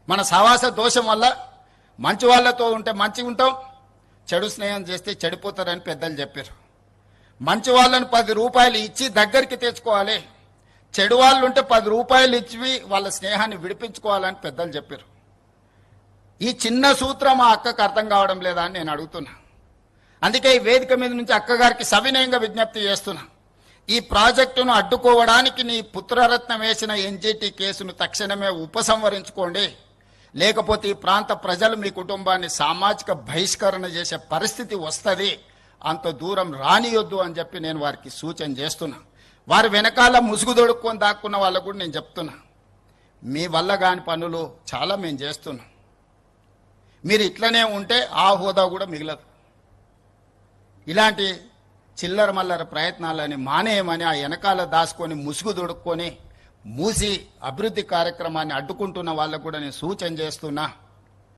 మన సహవాస దోషం వల్ల మంచి వాళ్ళతో ఉంటే మంచిగా ఉంటాం, చెడు స్నేహం చేస్తే చెడిపోతారని పెద్దలు చెప్పారు. మంచి వాళ్ళని 10 రూపాయలు ఇచ్చి దగ్గరికి తెచ్చుకోవాలి, చెడు వాళ్ళు ఉంటే 10 రూపాయలు ఇచ్చి వాళ్ళ స్నేహాన్ని విడిపించుకోవాలని పెద్దలు చెప్పారు. ఈ చిన్న సూత్రం మా అక్కకు అర్థం కావడం లేదా అని నేను అడుగుతున్నా. అందుకే ఈ వేదిక మీద నుంచి అక్కగారికి సవినయంగా విజ్ఞప్తి చేస్తున్నా. ఈ ప్రాజెక్టును అడ్డుకోవడానికి నీ పుత్రరత్నం వేసిన ఎన్జిటి కేసును తక్షణమే ఉపసంహరించుకోండి, లేకపోతే ఈ ప్రాంత ప్రజలు మీ కుటుంబాన్ని సామాజిక బహిష్కరణ చేసే పరిస్థితి వస్తుంది, అంత దూరం రానియొద్దు అని చెప్పి నేను వారికి సూచన చేస్తున్నా. వారి వెనకాల ముసుగు దొడుక్కొని దాక్కున్న వాళ్ళకు కూడా నేను చెప్తున్నా, మీ వల్ల కాని పనులు చాలా మేము చేస్తున్నాం. మీరు ఇట్లనే ఉంటే ఆ హోదా కూడా మిగలదు. ఇలాంటి చిల్లర మల్లర ప్రయత్నాలని మానేయమని ఆ వెనకాల దాచుకొని ముసుగు దొడుక్కొని మూసి అభివృద్ధి కార్యక్రమాన్ని అడ్డుకుంటున్న వాళ్ళకు కూడా నేను సూచన చేస్తున్నా.